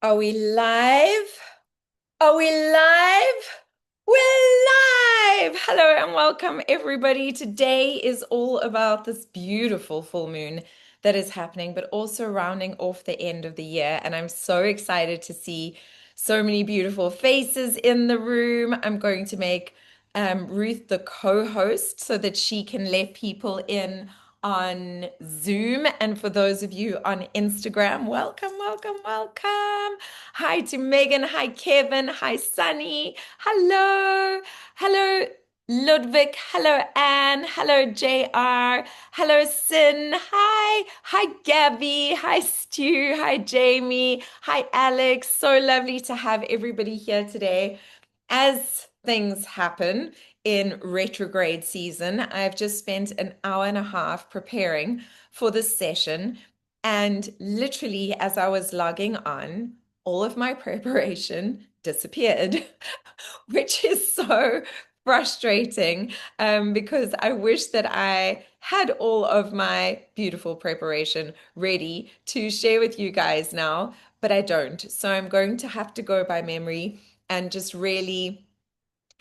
Are we live? Are we live? We're live! Hello and welcome, everybody. Today is all about this beautiful full moon that is happening, but also rounding off the end of the year. And I'm so excited to see so many beautiful faces in the room. I'm going to make Ruth the co-host so that she can let people in on Zoom. And for those of you on Instagram, welcome, welcome, welcome. Hi to Megan. Hi, Kevin. Hi, Sunny. Hello. Hello, Ludwig. Hello, Anne. Hello, JR. Hello, Sin. Hi. Hi, Gabby. Hi, Stu. Hi, Jamie. Hi, Alex. So lovely to have everybody here today. As things happen in retrograde season, I've just spent an hour and a half preparing for this session. And literally, as I was logging on, all of my preparation disappeared, which is so frustrating because I wish that I had all of my beautiful preparation ready to share with you guys now, but I don't. So I'm going to have to go by memory and just really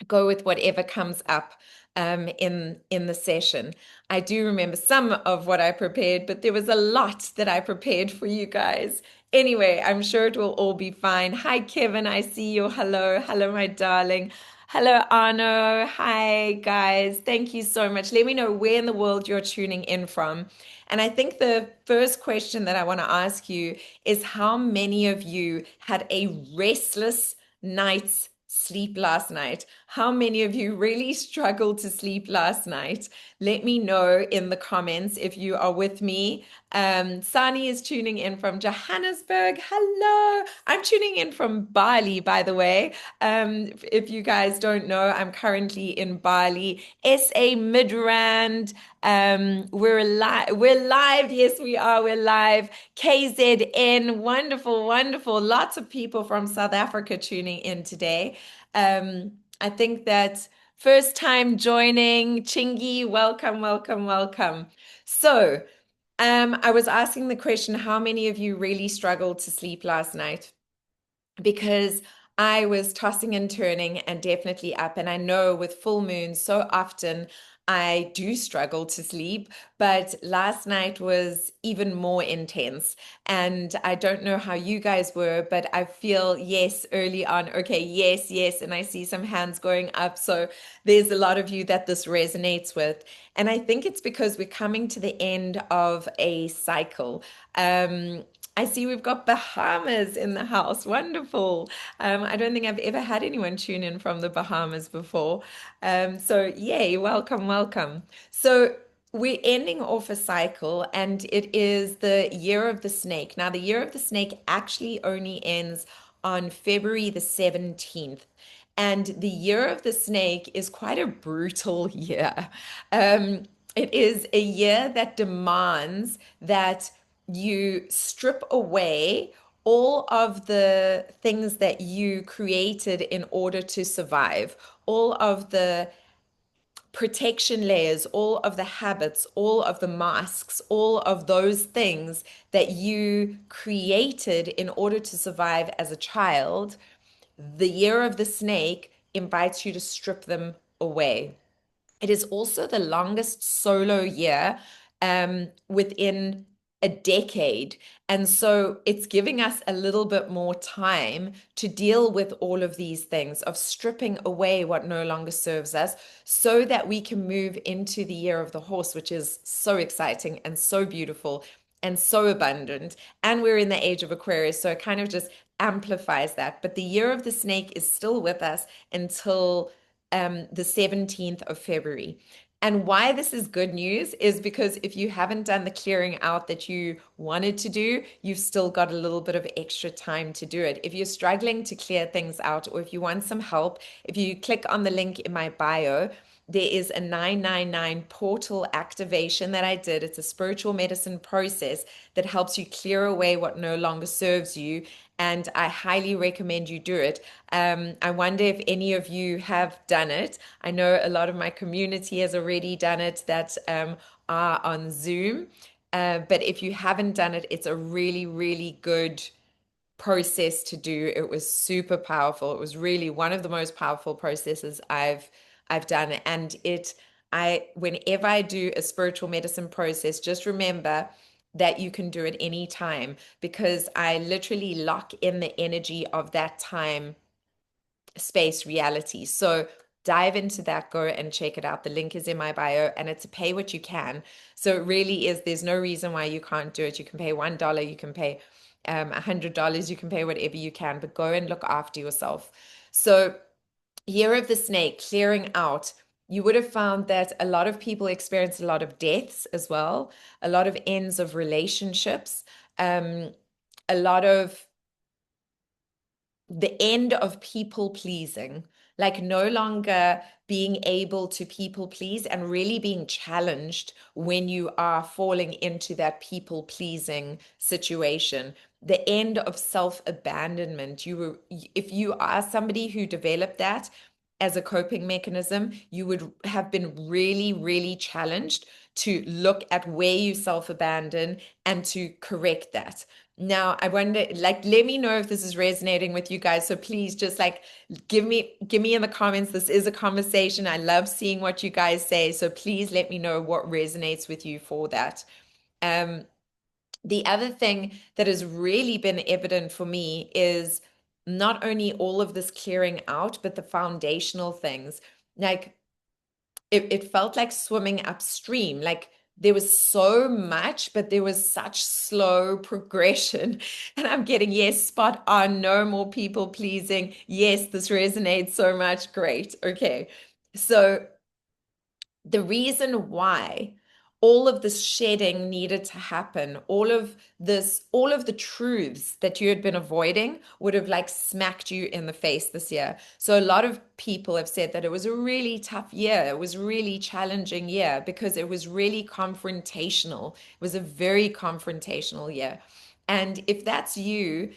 go with whatever comes up in the session. I do remember some of what I prepared, but there was a lot that I prepared for you guys. Anyway, I'm sure it will all be fine. Hi, Kevin. I see you. Hello. Hello, my darling. Hello, Arno. Hi, guys. Thank you so much. Let me know where in the world you're tuning in from. And I think the first question that I want to ask you is how many of you had a restless night's sleep last night? How many of you really struggled to sleep last night? Let me know in the comments if you are with me. Sani is tuning in from Johannesburg. Hello. I'm tuning in from Bali, by the way. If you guys don't know, I'm currently in Bali, SA Midrand. We're live. We're live. Yes, we are. We're live. KZN. Wonderful, wonderful. Lots of people from South Africa tuning in today. I think that first time joining, Chingy, welcome, welcome, welcome. So, I was asking the question, how many of you really struggled to sleep last night? Because I was tossing and turning and definitely up. And I know with full moon, so often I do struggle to sleep, but last night was even more intense. And I don't know how you guys were, but I feel yes early on. Okay, yes, yes. And I see some hands going up. So there's a lot of you that this resonates with. And I think it's because we're coming to the end of a cycle. I see we've got Bahamas in the house. Wonderful. I don't think I've ever had anyone tune in from the Bahamas before. So, yay, welcome, welcome. So, we're ending off a cycle, and it is the Year of the Snake. Now, the Year of the Snake actually only ends on February the 17th. And the Year of the Snake is quite a brutal year. It is a year that demands that you strip away all of the things that you created in order to survive, all of the protection layers, all of the habits, all of the masks, all of those things that you created in order to survive as a child. The year of the snake invites you to strip them away. It is also the longest solo year within a decade. And so it's giving us a little bit more time to deal with all of these things, of stripping away what no longer serves us, so that we can move into the year of the horse, which is so exciting and so beautiful and so abundant. And we're in the age of Aquarius, so it kind of just amplifies that. But the year of the snake is still with us until the 17th of February. And why this is good news is because if you haven't done the clearing out that you wanted to do, you've still got a little bit of extra time to do it. If you're struggling to clear things out, or if you want some help, if you click on the link in my bio, there is a 999 portal activation that I did. It's a spiritual medicine process that helps you clear away what no longer serves you. And I highly recommend you do it. I wonder if any of you have done it. I know a lot of my community has already done it that are on Zoom. But if you haven't done it, it's a really, really good process to do. It was super powerful. It was really one of the most powerful processes I've done. And whenever I do a spiritual medicine process, just remember that you can do it anytime, because I literally lock in the energy of that time, space, reality. So dive into that, go and check it out. The link is in my bio, and it's a pay what you can. So it really is, there's no reason why you can't do it. You can pay $1, you can pay $100, you can pay whatever you can, but go and look after yourself. So Year of the Snake, clearing out. You would have found that a lot of people experience a lot of deaths as well, a lot of ends of relationships, a lot of the end of people pleasing, like no longer being able to people please and really being challenged when you are falling into that people pleasing situation. The end of self-abandonment. If you are somebody who developed that as a coping mechanism, you would have been really, really challenged to look at where you self-abandon and to correct that. Now, I wonder, like, let me know if this is resonating with you guys. So please just like give me in the comments. This is a conversation. I love seeing what you guys say. So please let me know what resonates with you for that. Um, the other thing that has really been evident for me is not only all of this clearing out, but the foundational things. Like it felt like swimming upstream. Like there was so much, but there was such slow progression. And I'm getting, yes, spot on, no more people pleasing. Yes, this resonates so much. Great. Okay. So the reason why all of this shedding needed to happen, all of the truths that you had been avoiding would have like smacked you in the face this year. So a lot of people have said that it was a really tough year. It was a really challenging year because it was really confrontational. It was a very confrontational year. And if that's you,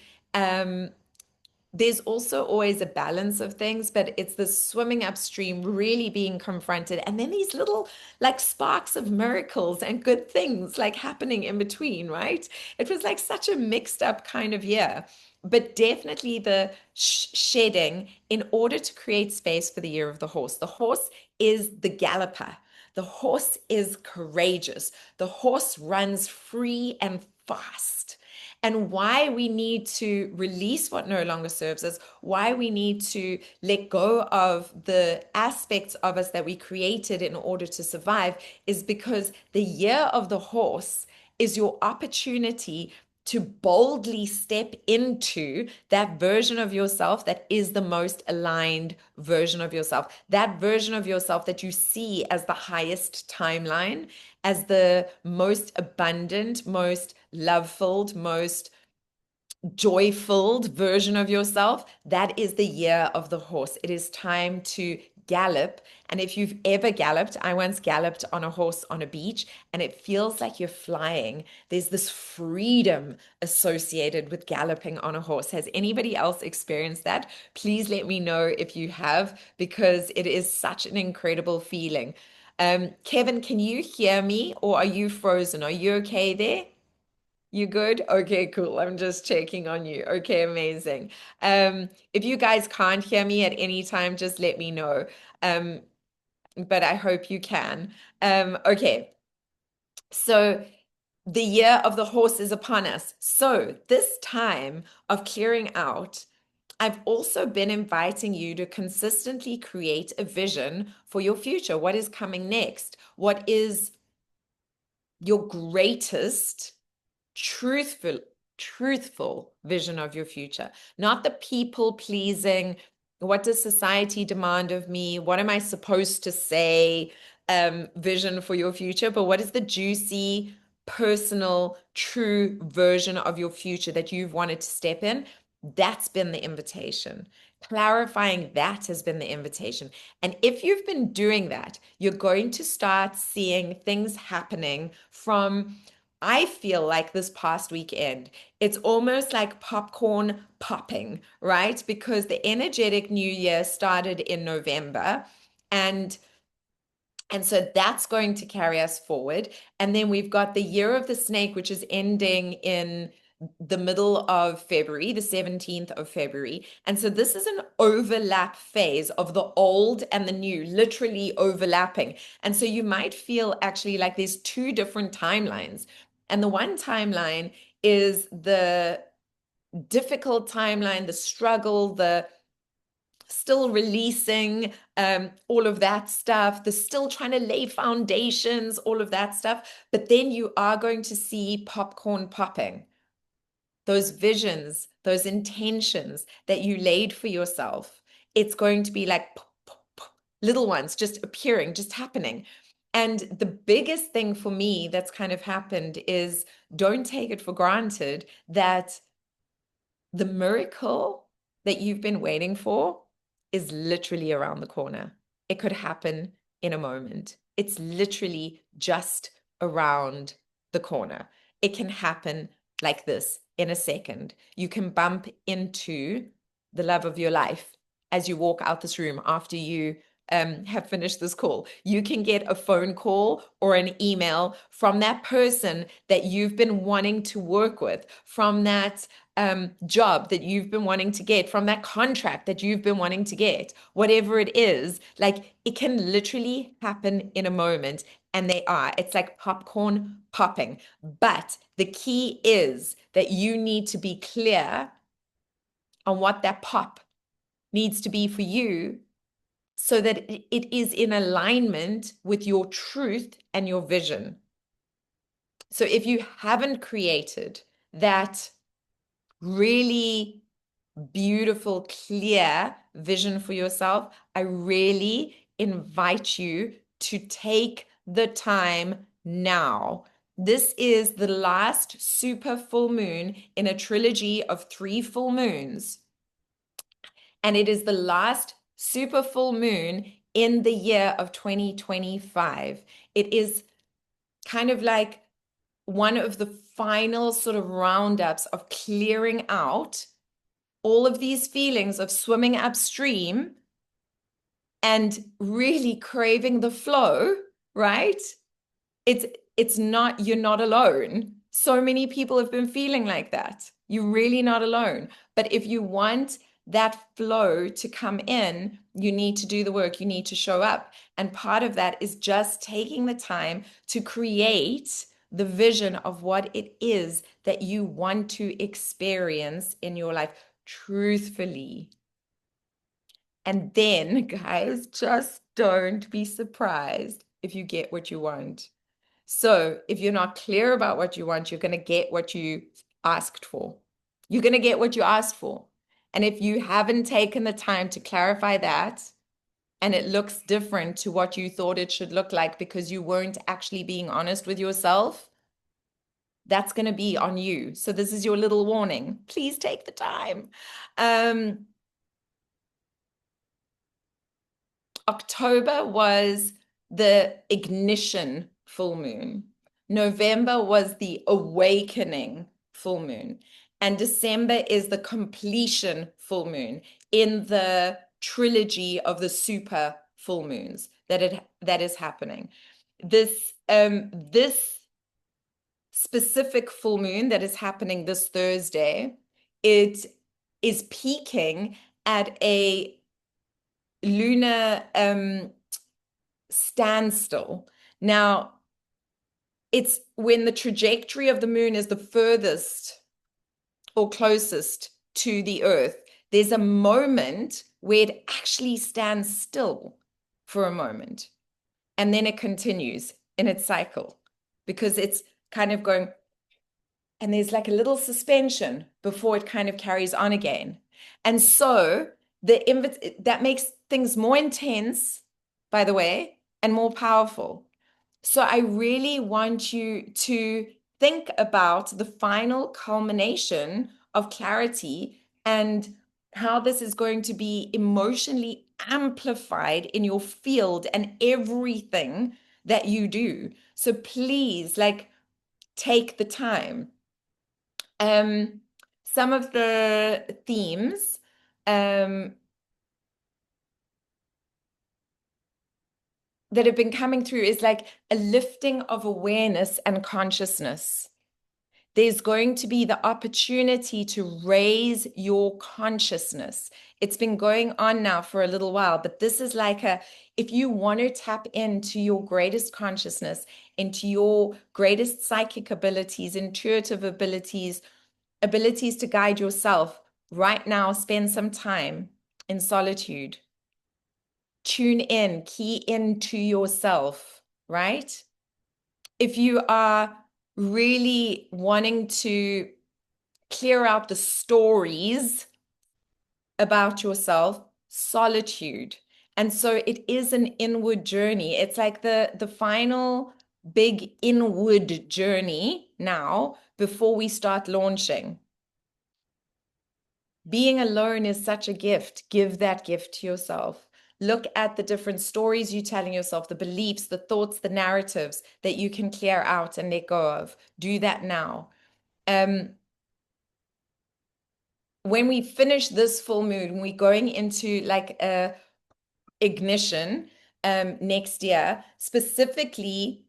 there's also always a balance of things, but it's the swimming upstream, really being confronted, and then these little like sparks of miracles and good things like happening in between, right? It was like such a mixed up kind of year, but definitely the shedding in order to create space for the year of the horse. The horse is the galloper. The horse is courageous. The horse runs free and fast, and why we need to release what no longer serves us, why we need to let go of the aspects of us that we created in order to survive, is because the year of the horse is your opportunity to boldly step into that version of yourself that is the most aligned version of yourself, that version of yourself that you see as the highest timeline, as the most abundant, most love-filled, most joy-filled version of yourself. That is the year of the horse. It is time to gallop. And if you've ever galloped, I once galloped on a horse on a beach, and it feels like you're flying. There's this freedom associated with galloping on a horse. Has anybody else experienced that? Please let me know if you have, because it is such an incredible feeling. Kevin, can you hear me, or are you frozen? Are you okay there? You good? Okay, cool. I'm just checking on you. Okay, amazing. If you guys can't hear me at any time, just let me know. Um, but I hope you can. Okay, so the year of the horse is upon us. So this time of clearing out, I've also been inviting you to consistently create a vision for your future. What is coming next? What is your greatest truthful truthful vision of your future, not the people pleasing, what does society demand of me, what am I supposed to say, vision for your future, but what is the juicy, personal, true version of your future that you've wanted to step in. That's been the invitation. Clarifying that has been the invitation. And if you've been doing that, you're going to start seeing things happening from, I feel like this past weekend, it's almost like popcorn popping, right? Because the energetic new year started in November, and so that's going to carry us forward. And then we've got the year of the snake, which is ending in the middle of February, the 17th of February. And so this is an overlap phase of the old and the new, literally overlapping. And so you might feel actually like there's two different timelines. And the one timeline is the difficult timeline, the struggle, the still releasing, all of that stuff, the still trying to lay foundations, all of that stuff. But then you are going to see popcorn popping, those visions, those intentions that you laid for yourself. It's going to be like pop, pop, pop, little ones just appearing, just happening. And the biggest thing for me that's kind of happened is don't take it for granted that the miracle that you've been waiting for is literally around the corner. It could happen in a moment. It's literally just around the corner. It can happen like this in a second. You can bump into the love of your life as you walk out this room after you have finished this call. You can get a phone call or an email from that person that you've been wanting to work with, from that job that you've been wanting to get, from that contract that you've been wanting to get, whatever it is. Like, it can literally happen in a moment. And they are. It's like popcorn popping. But the key is that you need to be clear on what that pop needs to be for you, so that it is in alignment with your truth and your vision. So if you haven't created that really beautiful, clear vision for yourself, I really invite you to take the time now. This is the last super full moon in a trilogy of 3 full moons. And it is the last super full moon in the year of 2025. It is kind of like one of the final sort of roundups of clearing out all of these feelings of swimming upstream and really craving the flow, right? It's not, you're not alone. So many people have been feeling like that. You're really not alone. But if you want that flow to come in, you need to do the work, you need to show up. And part of that is just taking the time to create the vision of what it is that you want to experience in your life truthfully. And then, guys, just don't be surprised if you get what you want. So if you're not clear about what you want, you're going to get what you asked for. You're going to get what you asked for. And if you haven't taken the time to clarify that, and it looks different to what you thought it should look like because you weren't actually being honest with yourself, that's going to be on you. So this is your little warning. Please take the time. October was the ignition full moon. November was the awakening full moon. And December is the completion full moon in the trilogy of the super full moons that is happening. This specific full moon that is happening this Thursday, it is peaking at a lunar standstill. Now, it's when the trajectory of the moon is the furthest or closest to the Earth. There's a moment where it actually stands still for a moment, and then it continues in its cycle because it's kind of going, and there's like a little suspension before it kind of carries on again. And so that makes things more intense, by the way, and more powerful. So I really want you to think about the final culmination of clarity and how this is going to be emotionally amplified in your field and everything that you do. So please, like, take the time. Some of the themes, that have been coming through is like a lifting of awareness and consciousness. there's going to be the opportunity to raise your consciousness. It's been going on now for a little while, but this is like if you want to tap into your greatest consciousness, into your greatest psychic abilities, intuitive abilities, abilities to guide yourself, right now, spend some time in solitude. Tune in, key into yourself, right? If you are really wanting to clear out the stories about yourself, solitude. And so it is an inward journey. It's like the final big inward journey now before we start launching. Being alone is such a gift. Give that gift to yourself. Look at the different stories you're telling yourself, the beliefs, the thoughts, the narratives that you can clear out and let go of. Do that now. Um, when we finish this full moon, we're going into like a ignition next year, specifically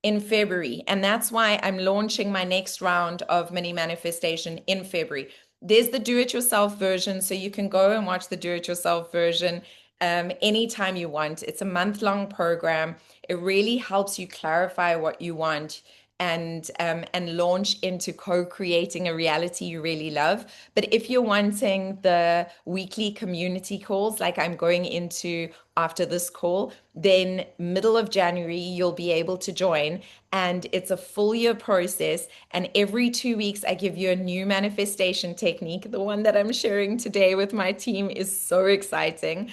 in February. And that's why I'm launching my next round of mini manifestation in February. There's the do-it-yourself version, so you can go and watch the do-it-yourself version anytime you want. It's a month-long program. It really helps you clarify what you want and launch into co-creating a reality you really love. But if you're wanting the weekly community calls, like I'm going into after this call, then middle of January, you'll be able to join. And it's a full year process. And every 2 weeks, I give you a new manifestation technique. The one that I'm sharing today with my team is so exciting.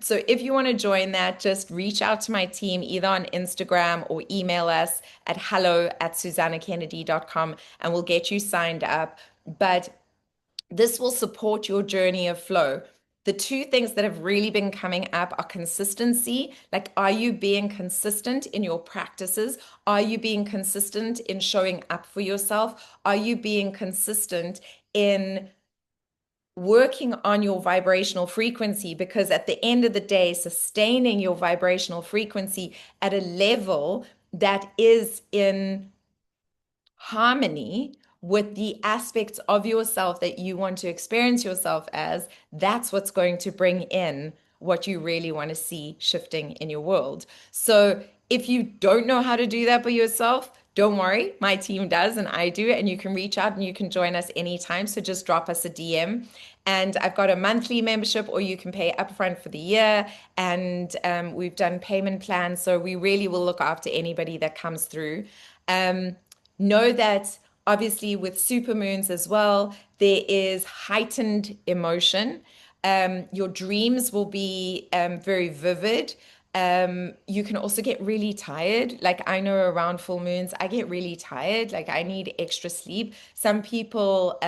So if you want to join that, just reach out to my team either on Instagram or email us at hello@susannakennedy.com and we'll get you signed up. But this will support your journey of flow. The two things that have really been coming up are consistency. Like, are you being consistent in your practices? Are you being consistent in showing up for yourself? Are you being consistent in working on your vibrational frequency? Because at the end of the day, sustaining your vibrational frequency at a level that is in harmony with the aspects of yourself that you want to experience yourself as, that's what's going to bring in what you really want to see shifting in your world. So if you don't know how to do that by yourself, don't worry, my team does and I do, and you can reach out and you can join us anytime. So just drop us a DM. And I've got a monthly membership, or you can pay upfront for the year. And we've done payment plans. So we really will look after anybody that comes through. Know that obviously with supermoons as well, there is heightened emotion. Your dreams will be very vivid. You can also get really tired. Like I know around full moons, I get really tired. Like I need extra sleep. Some people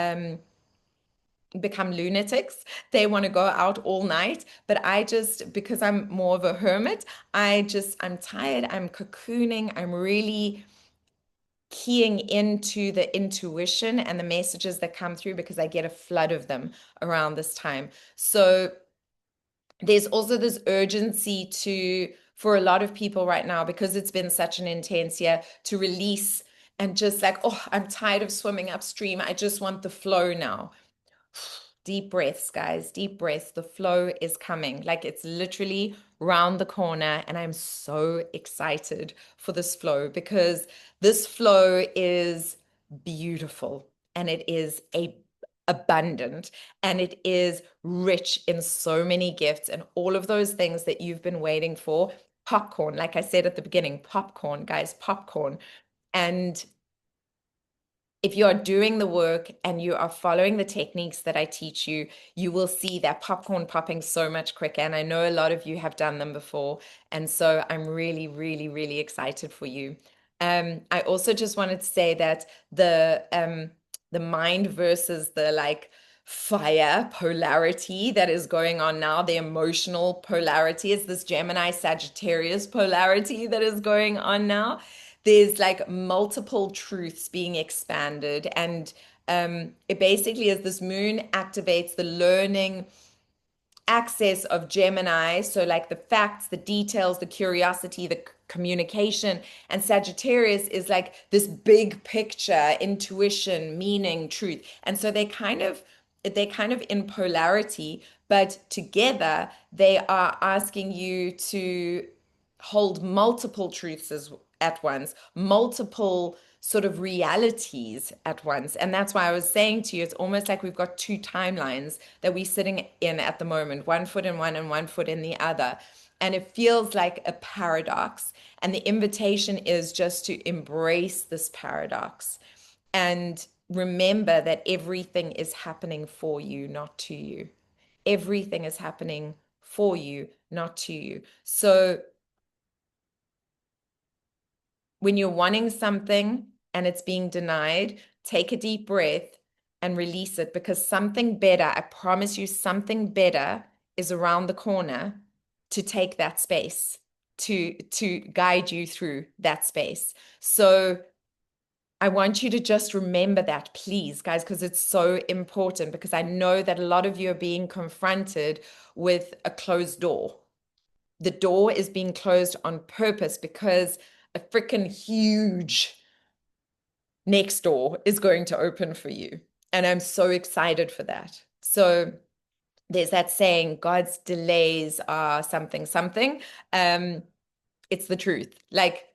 become lunatics. They want to go out all night, but I just, because I'm more of a hermit, I'm tired. I'm cocooning. I'm really keying into the intuition and the messages that come through because I get a flood of them around this time. So there's also this urgency for a lot of people right now, because it's been such an intense year, to release and just like, oh, I'm tired of swimming upstream. I just want the flow now. Deep breaths, guys, deep breaths. The flow is coming. Like it's literally round the corner. And I'm so excited for this flow because this flow is beautiful and it is abundant and it is rich in so many gifts and all of those things that you've been waiting for. Popcorn, like I said at the beginning, popcorn, guys, popcorn. And if you are doing the work and you are following the techniques that I teach you, you will see that popcorn popping so much quicker. And I know a lot of you have done them before. And so I'm really, really, really excited for you. I also just wanted to say that the mind versus the like fire polarity that is going on now, the emotional polarity, is this Gemini Sagittarius polarity that is going on now. There's like multiple truths being expanded, and it basically is this moon activates the learning access of Gemini. So like the facts, the details, the curiosity, the communication. And Sagittarius is like this big picture, intuition, meaning, truth. And so they kind of in polarity, but together they are asking you to hold multiple truths at once, multiple sort of realities at once. And that's why I was saying to you, it's almost like we've got two timelines that we're sitting in at the moment, one foot in one and one foot in the other. And it feels like a paradox. And the invitation is just to embrace this paradox and remember that everything is happening for you, not to you. Everything is happening for you, not to you. So when you're wanting something and it's being denied, take a deep breath and release it, because something better, I promise you, something better is around the corner to take that space, to guide you through that space. So I want you to just remember that, please, guys, because it's so important, because I know that a lot of you are being confronted with a closed door. The door is being closed on purpose because a freaking huge next door is going to open for you. And I'm so excited for that. So there's that saying, God's delays are something, something. It's the truth. Like,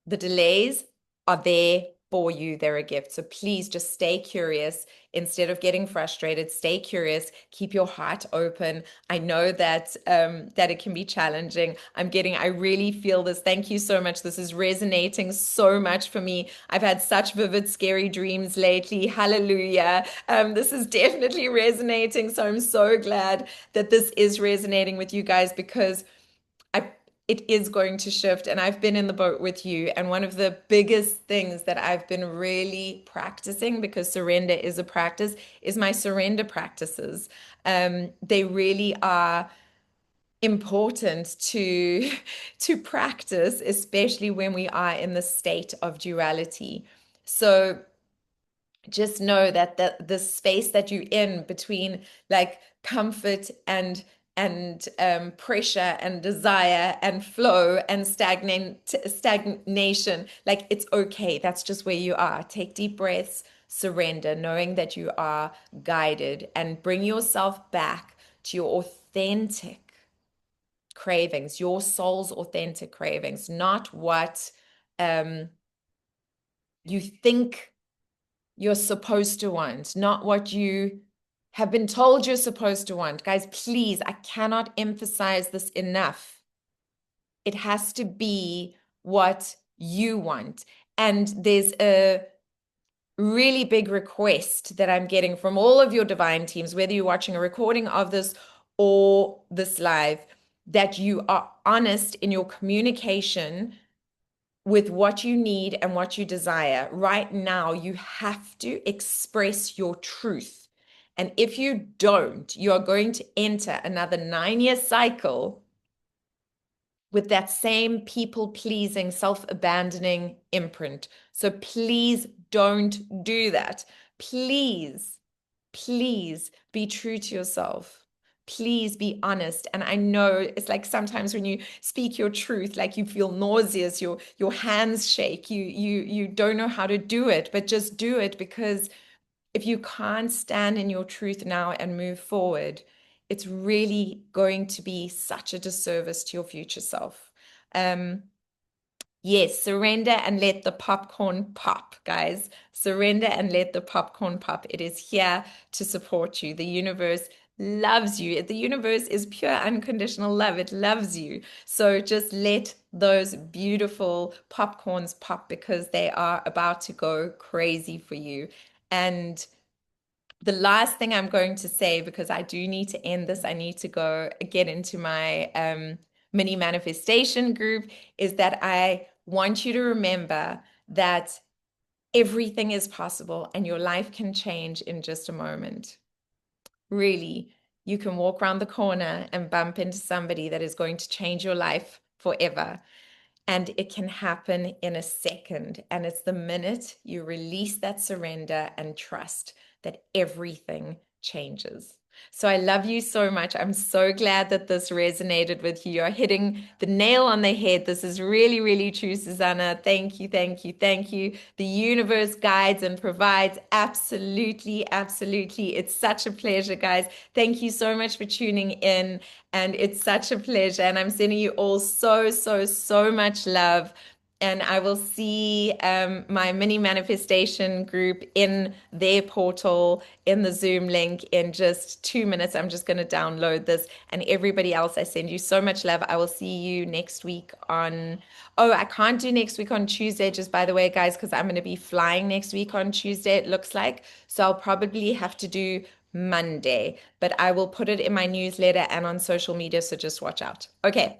the delays are there for you. They're a gift. So please just stay curious instead of getting frustrated. Stay curious. Keep your heart open. I know that that it can be challenging. I really feel this. Thank you so much. This is resonating so much for me. I've had such vivid, scary dreams lately. Hallelujah. This is definitely resonating. So I'm so glad that this is resonating with you guys, because I it is going to shift, and I've been in the boat with you. And one of the biggest things that I've been really practicing, because surrender is a practice, is my surrender practices. They really are important to to practice, especially when we are in the state of duality. So just know that the space that you're in between like comfort and pressure and desire and flow and stagnation, like, it's okay. That's just where you are. Take deep breaths, surrender, knowing that you are guided, and bring yourself back to your authentic cravings, your soul's authentic cravings, not what um you think you're supposed to want, not what you have been told you're supposed to want. Guys, please, I cannot emphasize this enough. It has to be what you want. And there's a really big request that I'm getting from all of your divine teams, whether you're watching a recording of this or this live, that you are honest in your communication with what you need and what you desire. Right now, you have to express your truth. And if you don't, you are going to enter another 9-year cycle with that same people-pleasing, self-abandoning imprint. So please don't do that. Please, please be true to yourself. Please be honest. And I know it's like sometimes when you speak your truth, like, you feel nauseous, your hands shake, you don't know how to do it, but just do it, because if you can't stand in your truth now and move forward, it's really going to be such a disservice to your future self. Yes, surrender and let the popcorn pop, guys. Surrender and let the popcorn pop. It is here to support you. The universe loves you. The universe is pure unconditional love. It loves you. So just let those beautiful popcorns pop, because they are about to go crazy for you. And the last thing I'm going to say, because I do need to end this, I need to go get into my mini manifestation group, is that I want you to remember that everything is possible and your life can change in just a moment. Really, you can walk around the corner and bump into somebody that is going to change your life forever. And it can happen in a second. And it's the minute you release that surrender and trust that everything changes. So I love you so much. I'm so glad that this resonated with you. You're hitting the nail on the head. This is really, really true, Susanna. Thank you, thank you, thank you. The universe guides and provides. Absolutely, absolutely. It's such a pleasure, guys. Thank you so much for tuning in. And it's such a pleasure. And I'm sending you all so, so, so much love. And I will see my mini manifestation group in their portal in the Zoom link in just 2 minutes. I'm just going to download this. And everybody else, I send you so much love. I will see you next week on. Oh, I can't do next week on Tuesday, just by the way, guys, because I'm going to be flying next week on Tuesday, it looks like. So I'll probably have to do Monday, but I will put it in my newsletter and on social media. So just watch out. Okay.